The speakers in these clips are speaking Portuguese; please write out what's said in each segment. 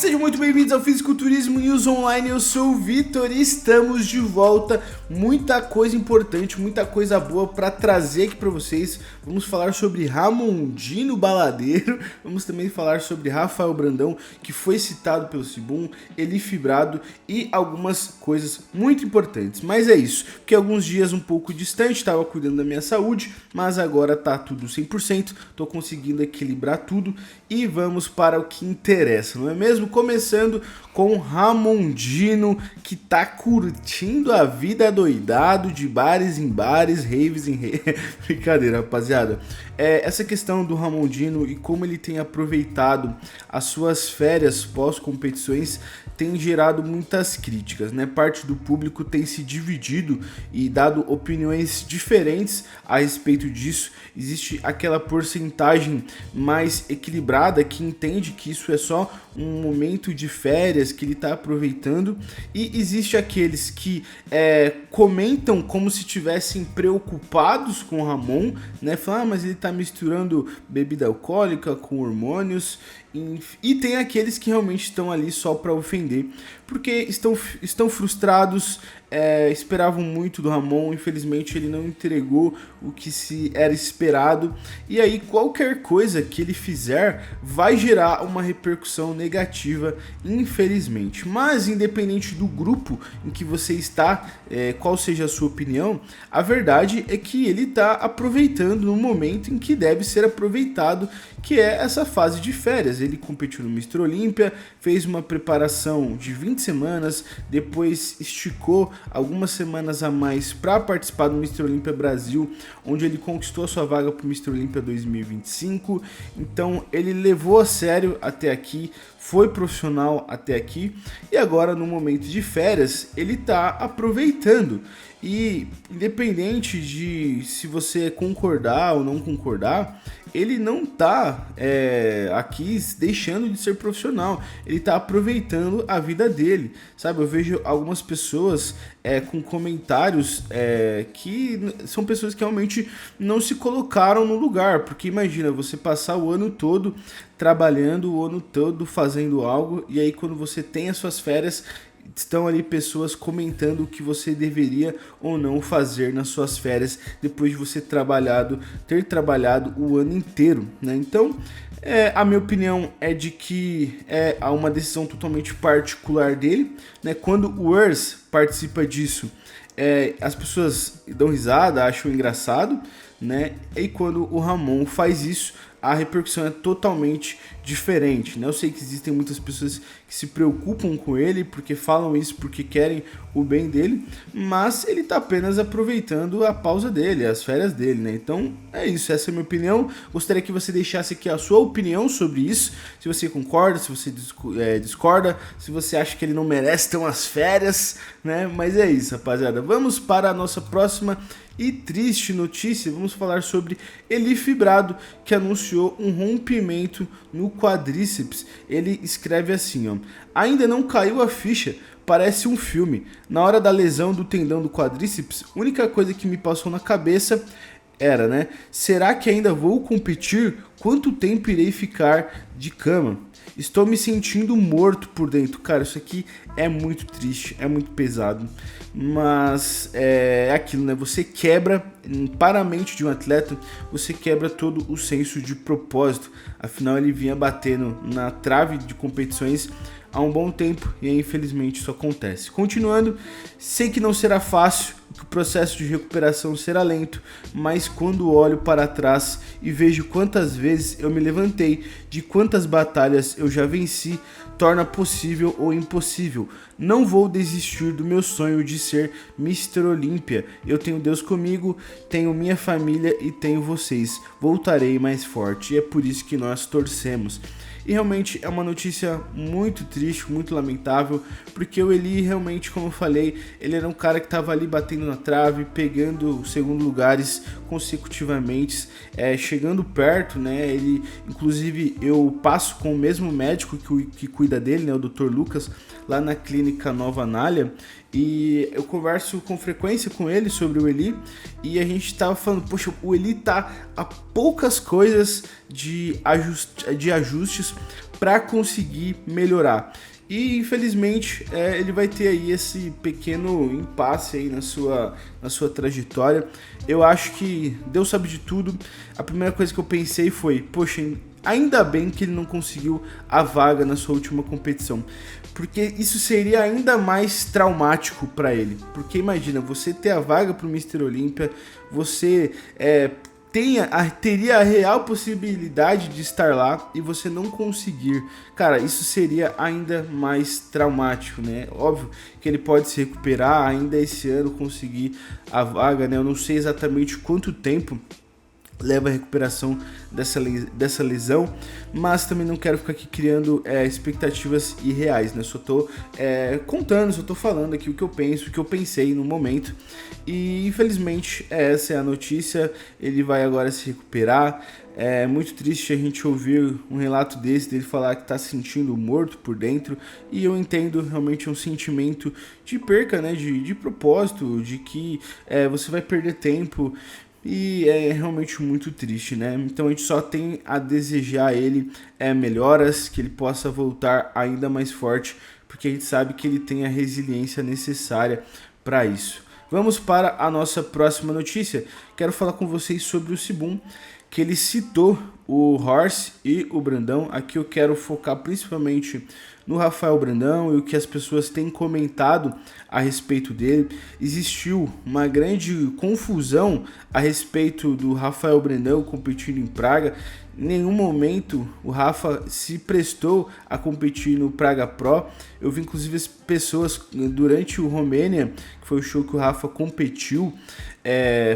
Sejam muito bem-vindos ao Fisiculturismo News Online, eu sou o Vitor e estamos de volta. Muita coisa importante, muita coisa boa para trazer aqui para vocês. Vamos falar sobre Ramondino Baladeiro, vamos também falar sobre Rafael Brandão, que foi citado pelo Cibum, Elif Brado e algumas coisas muito importantes. Mas é isso, porque alguns dias um pouco distante, estava cuidando da minha saúde, mas agora tá tudo 100%, tô conseguindo equilibrar tudo e vamos para o que interessa, não é mesmo? Começando com Ramondino, que tá curtindo a vida doidado de bares em bares, raves em raves. Brincadeira, rapaziada. Essa questão do Ramondino e como ele tem aproveitado as suas férias pós-competições tem gerado muitas críticas, né? Parte do público tem se dividido e dado opiniões diferentes a respeito disso. Existe aquela porcentagem mais equilibrada que entende que isso é só um momento de férias que ele está aproveitando, e existe aqueles que comentam como se estivessem preocupados com o Ramon, né? Falam, mas ele está misturando bebida alcoólica com hormônios. E tem aqueles que realmente estão ali só para ofender, porque estão frustrados, esperavam muito do Ramon, infelizmente ele não entregou o que se era esperado, e aí qualquer coisa que ele fizer vai gerar uma repercussão negativa, infelizmente. Mas independente do grupo em que você está, qual seja a sua opinião, a verdade é que ele está aproveitando no momento em que deve ser aproveitado, que é essa fase de férias. Ele competiu no Mr. Olímpia, fez uma preparação de 20 semanas, depois esticou algumas semanas a mais para participar do Mr. Olímpia Brasil, onde ele conquistou a sua vaga para o Mr. Olímpia 2025. Então ele levou a sério até aqui, foi profissional até aqui, e agora no momento de férias ele está aproveitando. E independente de se você concordar ou não concordar, ele não tá aqui deixando de ser profissional, ele tá aproveitando a vida dele, sabe? Eu vejo algumas pessoas com comentários que são pessoas que realmente não se colocaram no lugar, porque imagina você passar o ano todo trabalhando, o ano todo fazendo algo, e aí quando você tem as suas férias, estão ali pessoas comentando o que você deveria ou não fazer nas suas férias depois de você ter trabalhado o ano inteiro, né? Então, a minha opinião é de que há uma decisão totalmente particular dele, né? Quando o Urs participa disso, as pessoas dão risada, acham engraçado, né? E quando o Ramon faz isso, a repercussão é totalmente diferente, né? Eu sei que existem muitas pessoas que se preocupam com ele, porque falam isso porque querem o bem dele, mas ele tá apenas aproveitando a pausa dele, as férias dele, né? Então é isso, essa é a minha opinião. Gostaria que você deixasse aqui a sua opinião sobre isso, se você concorda, se você discorda, se você acha que ele não merece ter umas férias, né? Mas é isso, rapaziada. Vamos para a nossa próxima e triste notícia. Vamos falar sobre Elif Brado, que anunciou um rompimento no quadríceps. Ele escreve assim, ó: ainda não caiu a ficha, parece um filme. Na hora da lesão do tendão do quadríceps, a única coisa que me passou na cabeça era, né? Será que ainda vou competir? Quanto tempo irei ficar de cama? Estou me sentindo morto por dentro. Cara, isso aqui é muito triste, é muito pesado. Mas é aquilo, né? Você quebra, para a mente de um atleta, você quebra todo o senso de propósito. Afinal, ele vinha batendo na trave de competições há um bom tempo e aí, infelizmente isso acontece. Continuando, sei que não será fácil, que o processo de recuperação será lento, mas quando olho para trás e vejo quantas vezes eu me levantei, de quantas batalhas eu já venci, torna possível ou impossível. Não vou desistir do meu sonho de ser Mr. Olímpia. Eu tenho Deus comigo, tenho minha família e tenho vocês. Voltarei mais forte, e é por isso que nós torcemos. E realmente é uma notícia muito triste, muito lamentável, porque o Eli realmente, como eu falei, ele era um cara que estava ali batendo na trave, pegando segundo lugares consecutivamente, chegando perto, né? Ele, inclusive, eu passo com o mesmo médico que cuida dele, né? O Dr. Lucas, lá na clínica Nova Anália, e eu converso com frequência com ele sobre o Eli, e a gente tava falando, poxa, o Eli tá a poucas coisas de ajustes para conseguir melhorar. E infelizmente ele vai ter aí esse pequeno impasse aí na sua trajetória. Eu acho que Deus sabe de tudo. A primeira coisa que eu pensei foi, poxa, ainda bem que ele não conseguiu a vaga na sua última competição, porque isso seria ainda mais traumático para ele. Porque imagina, você ter a vaga para o Mr. Olímpia, você teria a real possibilidade de estar lá e você não conseguir. Cara, isso seria ainda mais traumático, né? Óbvio que ele pode se recuperar ainda esse ano, conseguir a vaga, né? Eu não sei exatamente quanto tempo leva a recuperação dessa lesão, mas também não quero ficar aqui criando expectativas irreais, né? Só tô contando, só tô falando aqui o que eu penso, o que eu pensei no momento, e infelizmente essa é a notícia. Ele vai agora se recuperar. É muito triste a gente ouvir um relato desse, dele falar que tá se sentindo morto por dentro, e eu entendo realmente um sentimento de perca, né? De propósito, de que você vai perder tempo. E é realmente muito triste, né? Então a gente só tem a desejar a ele melhoras, que ele possa voltar ainda mais forte, porque a gente sabe que ele tem a resiliência necessária para isso. Vamos para a nossa próxima notícia. Quero falar com vocês sobre o Sibum, que ele citou o Horse e o Brandão. Aqui eu quero focar principalmente no Rafael Brandão e o que as pessoas têm comentado a respeito dele. Existiu uma grande confusão a respeito do Rafael Brandão competindo em Praga. Em nenhum momento o Rafa se prestou a competir no Praga Pro. Eu vi inclusive as pessoas durante o Romênia, que foi o show que o Rafa competiu,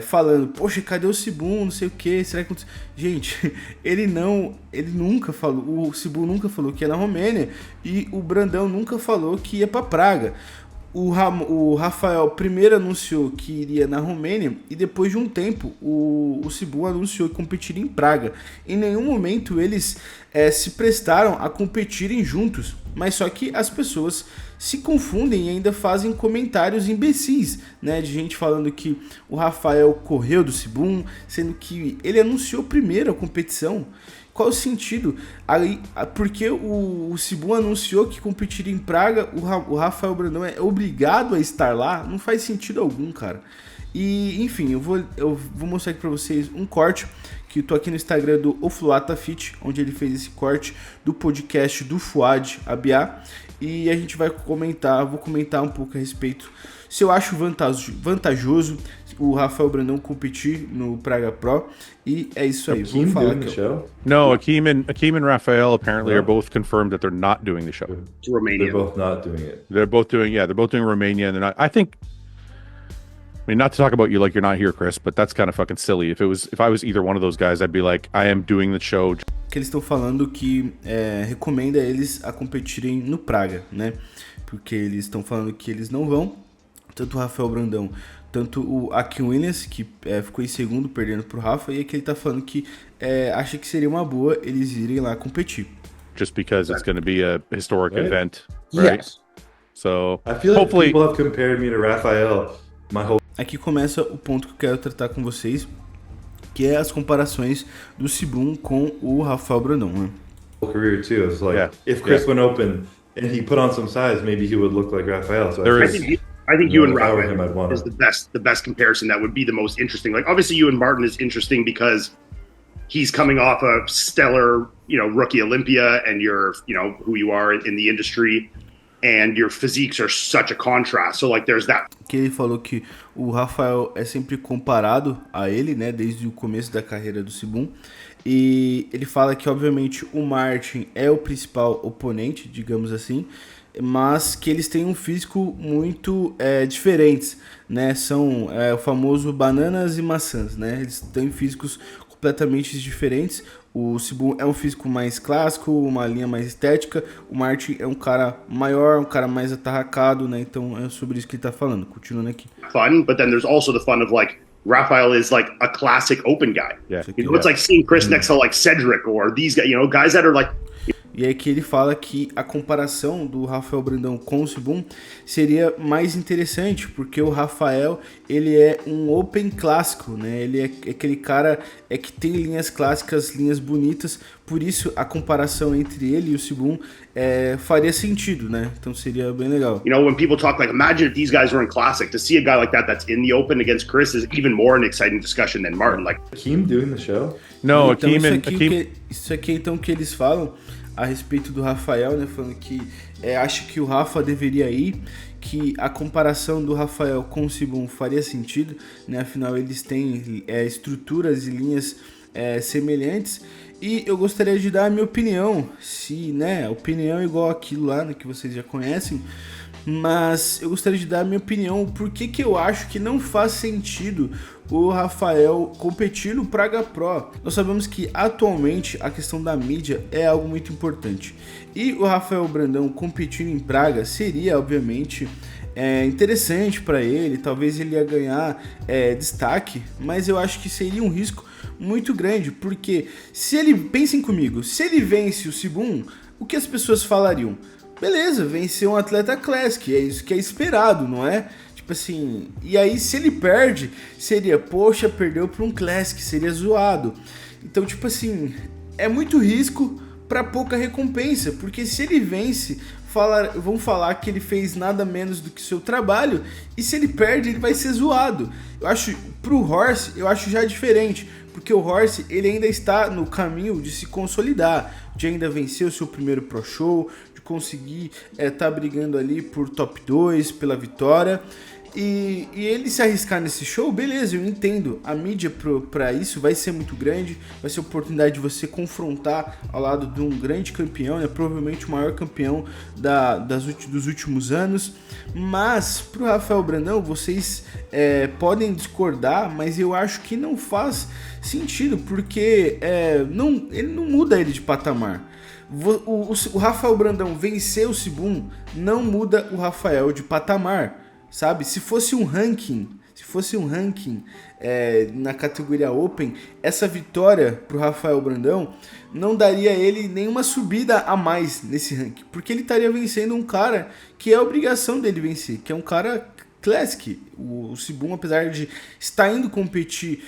falando, poxa, cadê o Sibum, não sei o que, será que... Gente, ele nunca falou, o Sibum nunca falou que ia na Romênia, e o Brandão nunca falou que ia pra Praga. O Rafael primeiro anunciou que iria na Romênia, e depois de um tempo o Sibum anunciou que competiria em Praga. Em nenhum momento eles se prestaram a competirem juntos, mas só que as pessoas se confundem e ainda fazem comentários imbecis, né, de gente falando que o Rafael correu do Sibum, sendo que ele anunciou primeiro a competição. Qual o sentido? Aí, porque o Sibum anunciou que competiria em Praga, o Rafael Brandão é obrigado a estar lá? Não faz sentido algum, cara. E, enfim, eu vou mostrar aqui pra vocês um corte que eu tô aqui no Instagram do Ofluata Fit, onde ele fez esse corte do podcast do Fuad Abiá, e a gente vai vou comentar um pouco a respeito se eu acho vantajoso o Rafael Brandão competir no Praga Pro, e é isso aí. Akeem doing the show? No, Akeem and Rafael apparently are both confirmed that they're not doing the show. To Romania. They're both not doing it. They're both doing Romania, and they're not. I mean, not to talk about you like you're not here, Chris, but that's kind of fucking silly. If I was either one of those guys, I'd be like, I am doing the show. Que eles estão falando que recomenda eles a competirem no Praga, né? Porque eles estão falando que eles não vão, tanto o Rafael Brandão, tanto o Akeem Williams, que ficou em segundo, perdendo pro Rafa, e aqui ele tá falando que acha que seria uma boa eles irem lá competir. Just because it's going to be a historic event, right? Yes. So, I feel like hopefully... people have compared me to Rafael my whole... Aqui começa o ponto que eu quero tratar com vocês, que é as comparações do Sibum com o Rafael Brandão, né? career too. It's like if Chris went open and he put on some size, maybe he would look like Rafael. So I think you and Rafael is the best comparison. That would be the most interesting. Like obviously you and Martin is interesting because he's coming off a stellar, rookie Olympia, and you're, who you are in the industry, and your physiques are such a contrast. So like there's that. Que ele falou que o Rafael é sempre comparado a ele, né, desde o começo da carreira do Sibum. E ele fala que obviamente o Martin é o principal oponente, digamos assim, mas que eles têm um físico muito diferentes, né? São o famoso bananas e maçãs, né? Eles têm físicos completamente diferentes. O Sibum é um físico mais clássico, uma linha mais estética. O Martin é um cara maior, um cara mais atarracado, né? Então é sobre isso que ele tá falando. Continuando aqui. Fun, but then there's also the fun of like Rafael is like a classic open guy. Yeah. It's like seeing Chris next to like Cedric or these guys, guys that are like. E é que ele fala que a comparação do Rafael Brandão com o Sibum seria mais interessante, porque o Rafael, ele é um open clássico, né? Ele é aquele cara que tem linhas clássicas, linhas bonitas, por isso a comparação entre ele e o Sibum faria sentido, né? Então seria bem legal. You know, when people talk like, imagine if these guys were in Classic, to see a guy like that that's in the Open against Chris is even more an exciting discussion than Martin. Like, Akeem doing the show? No, então, Akeem. Isso aqui então que eles falam a respeito do Rafael, né? Falando que acho que o Rafa deveria ir, que a comparação do Rafael com o Sibum faria sentido, né? Afinal, eles têm estruturas e linhas semelhantes. E eu gostaria de dar a minha opinião, se, né, opinião é igual aquilo lá, né, que vocês já conhecem, mas eu gostaria de dar a minha opinião, por que eu acho que não faz sentido o Rafael competir no Praga Pro. Nós sabemos que atualmente a questão da mídia é algo muito importante, e o Rafael Brandão competindo em Praga seria, obviamente, interessante para ele, talvez ele ia ganhar destaque, mas eu acho que seria um risco muito grande, porque se ele, pensem comigo, se ele vence o Sibum, o que as pessoas falariam? Beleza, venceu um atleta Classic, é isso que é esperado, não é? Tipo assim, e aí se ele perde, seria, poxa, perdeu para um Classic, seria zoado. Então, tipo assim, é muito risco para pouca recompensa, porque se ele vence, vão falar que ele fez nada menos do que seu trabalho, e se ele perde, ele vai ser zoado. Eu acho, pro Horse, eu acho já diferente, porque o Horse, ele ainda está no caminho de se consolidar, de ainda vencer o seu primeiro Pro Show, de conseguir tá brigando ali por top 2, pela vitória. E ele se arriscar nesse show, beleza, eu entendo. A mídia pra isso vai ser muito grande, vai ser a oportunidade de você confrontar ao lado de um grande campeão, né? Provavelmente o maior campeão dos últimos anos. Mas pro Rafael Brandão, vocês podem discordar, mas eu acho que não faz sentido, porque ele não muda ele de patamar. O Rafael Brandão vencer o Sibum não muda o Rafael de patamar. Sabe, se fosse um ranking na categoria Open, essa vitória pro Rafael Brandão não daria ele nenhuma subida a mais nesse ranking, porque ele estaria vencendo um cara que é a obrigação dele vencer, que é um cara Classic. O Sibum, apesar de estar indo competir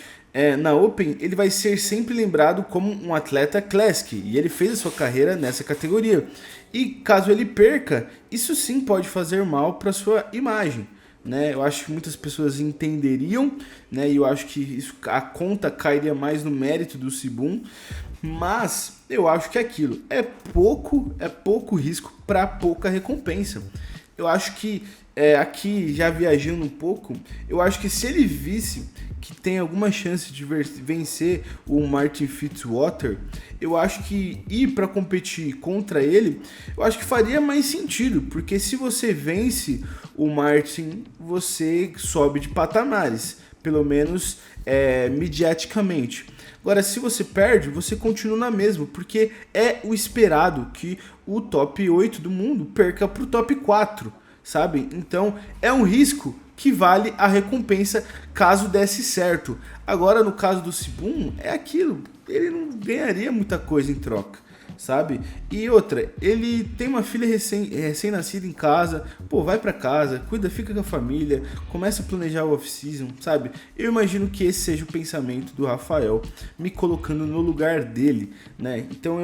na Open, ele vai ser sempre lembrado como um atleta Classic, e ele fez a sua carreira nessa categoria. E caso ele perca, isso sim pode fazer mal para sua imagem, né? Eu acho que muitas pessoas entenderiam, né? E eu acho que a conta cairia mais no mérito do Sibum, mas eu acho que aquilo é pouco risco para pouca recompensa. Eu acho que aqui, já viajando um pouco, eu acho que se ele visse que tem alguma chance de vencer o Martin Fitzwater, eu acho que ir para competir contra ele, eu acho que faria mais sentido, porque se você vence o Martin, você sobe de patamares, pelo menos mediaticamente. Agora, se você perde, você continua na mesma, porque é o esperado que o top 8 do mundo perca para o top 4, sabe? Então, é um risco que vale a recompensa caso desse certo. Agora, no caso do Sibum, é aquilo, ele não ganharia muita coisa em troca, sabe? E outra, ele tem uma filha recém-nascida em casa, pô, vai pra casa, cuida, fica com a família, começa a planejar o off-season, sabe? Eu imagino que esse seja o pensamento do Rafael, me colocando no lugar dele, né? Então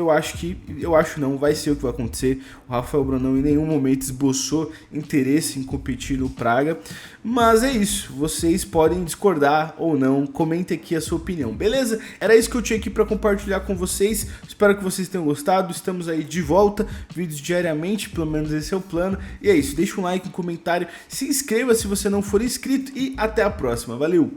vai ser o que vai acontecer. O Rafael Brandão em nenhum momento esboçou interesse em competir no Praga, mas é isso, vocês podem discordar ou não, comente aqui a sua opinião, beleza? Era isso que eu tinha aqui pra compartilhar com vocês, espero que vocês tenham gostado, estamos aí de volta, vídeos diariamente, pelo menos esse é o plano, e é isso, deixa um like, um comentário, se inscreva se você não for inscrito e até a próxima, valeu!